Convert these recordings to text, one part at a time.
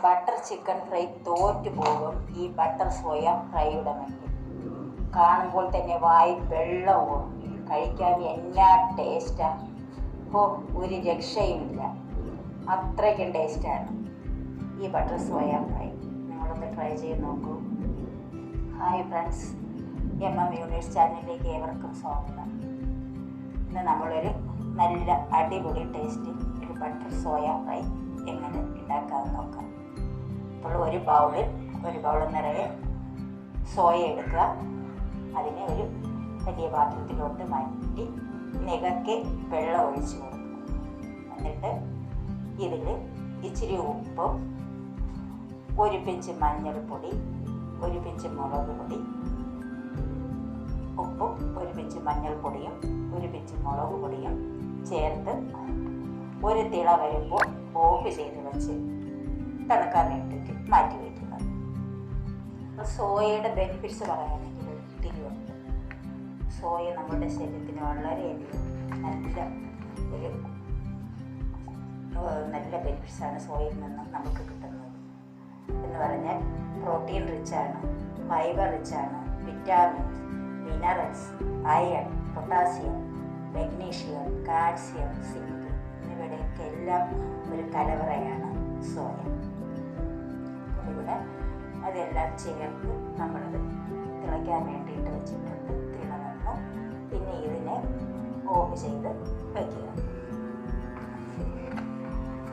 Butter chicken fry തോറ്റു പോകും ഈ ബട്ടർ സോയ ഫ്രൈയുടെ മുന്നിൽ. കാണുമ്പോൾ തന്നെ വായി വെള്ളവും, കഴിക്കാൻ എന്നാ ടേസ്റ്റാണ്. ഒരു രക്ഷയുമില്ല, അത്രയ്ക്കും ടേസ്റ്റാണ് ഈ ബട്ടർ സോയ ഫ്രൈ. നിങ്ങളൊന്ന് ട്രൈ ചെയ്ത് നോക്കൂ. ഹായ് ഫ്രണ്ട്സ്, MM യൂണിവേഴ്സ് ചാനലിലേക്ക് ഏവർക്കും സ്വാഗതം. ഇന്ന് നമ്മളൊരു നല്ല അടിപൊളി ടേസ്റ്റ് ഒരു ബട്ടർ സോയ ഫ്രൈ എങ്ങനെ ഉണ്ടാക്കാമെന്ന് നോക്കാം. അപ്പോൾ ഒരു ബൗൾ നിറയെ സോയ എടുക്കുക. അതിനെ ഒരു വലിയ പാത്രത്തിലോട്ട് മാറ്റി നികക്കെ വെള്ളം ഒഴിച്ച് കൊടുക്കുക. എന്നിട്ട് ഇതിൽ ഇച്ചിരി ഉപ്പും, ഒരു പിഞ്ച് മഞ്ഞൾപ്പൊടി, ഒരു പിഞ്ച് മുളക് പൊടി, ഉപ്പും ഒരു പിഞ്ച് മഞ്ഞൾപ്പൊടിയും ഒരു പിഞ്ച് മുളക് പൊടിയും ചേർത്ത് ഒരു തിള വരുമ്പോൾ ഓഫ് ചെയ്ത് വെച്ച് തണുക്കാൻ വേണ്ടിയിട്ട് മാറ്റി വയ്ക്കുക. സോയയുടെ ബെനിഫിറ്റ്സ് പറയുകയാണെങ്കിൽ ഒത്തിരിയുണ്ട്. സോയ നമ്മുടെ ശരീരത്തിന് വളരെയധികം നല്ല ബെനിഫിറ്റ്സാണ് സോയയിൽ നിന്നും നമുക്ക് കിട്ടുന്നത്. എന്ന് പറഞ്ഞാൽ പ്രോട്ടീൻ റിച്ചാണ്, ഫൈബർ റിച്ചാണ്, vitamins, minerals, iron, potassium, magnesium, calcium, zinc എന്നിവയുടെയൊക്കെ എല്ലാം ഒരു കലവറയാണ് സോയ. ഇവിടെ അതെല്ലാം ചേർത്ത് നമ്മളത് തിളയ്ക്കാൻ വേണ്ടിയിട്ട് വെച്ചിട്ടുണ്ട്. തിള വന്നു പിന്നെ ഇതിനെ ഓഫ് ചെയ്ത് വയ്ക്കുക.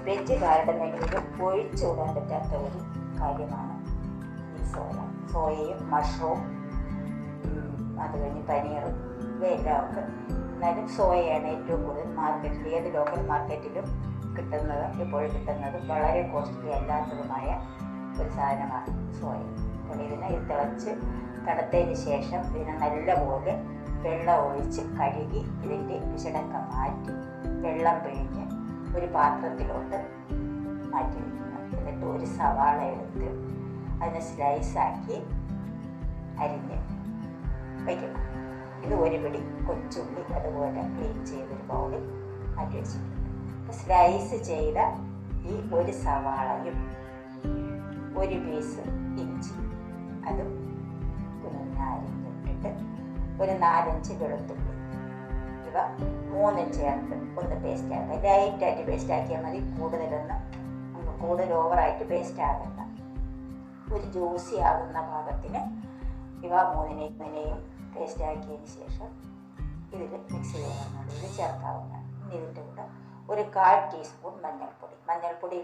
വെജുകാരുടെ നെല്ലിലും ഒഴിച്ചുകൂടാൻ പറ്റാത്ത ഒരു കാര്യമാണ് ഈ സോയ. സോയയും മഷ്റൂം, അത് കഴിഞ്ഞ് പനീറും ഇവയെല്ലാം ഒക്കെ. എന്നാലും സോയയാണ് ഏറ്റവും കൂടുതൽ മാർക്കറ്റിൽ, ഏത് ലോക്കൽ മാർക്കറ്റിലും കിട്ടുന്നത്, എപ്പോഴും കിട്ടുന്നത് വളരെ കോസ്റ്റ്ലി അല്ലാത്തതുമായ ഒരു സാധനമാണ് സോയ. അപ്പോൾ ഇതിനെ തിളച്ച് തണുത്തതിന് ശേഷം ഇതിനെ നല്ലപോലെ വെള്ളം ഒഴിച്ച് കഴുകി ഇതിൻ്റെ വിശടൊക്കെ മാറ്റി വെള്ളം പിഴിഞ്ഞ് ഒരു പാത്രത്തിലോട്ട് മാറ്റി വയ്ക്കുക. എന്നിട്ട് ഒരു സവാള എടുത്ത് അതിനെ സ്ലൈസാക്കി അരിഞ്ഞ് വയ്ക്കണം. ഇത് ഒരു പിടി കൊച്ചുള്ളി അതുപോലെ ക്ലീൻ ചെയ്തൊരു ബൗളിൽ മാറ്റി വെച്ചിട്ടുണ്ട്. സ്ലൈസ് ചെയ്ത ഈ ഒരു സവാളയും ഒരു പീസ് ഇഞ്ചി അതും കുഞ്ഞരിഞ്ഞിട്ടിട്ട് ഒരു 4-5 വെളുത്തുള്ളി, ഇവ 3 ചേർത്ത് ഒന്ന് പേസ്റ്റ് ആക്കുക. ലൈറ്റായിട്ട് പേസ്റ്റ് ആക്കിയാൽ മതി, കൂടുതൽ ഓവറായിട്ട് പേസ്റ്റ് ആകണ്ട. ഒരു ജ്യൂസി ആകുന്ന ഭാഗത്തിന് ഇവ 3നെയും പേസ്റ്റ് ആക്കിയതിന് ശേഷം ഇതിൽ മിക്സ് ചെയ്യാവുന്നതാണ്, ഇത് ചേർക്കാവുന്നതാണ്. ഇതിൻ്റെ കൂടെ ഒരു 1/4 ടീസ്പൂൺ മഞ്ഞൾപ്പൊടി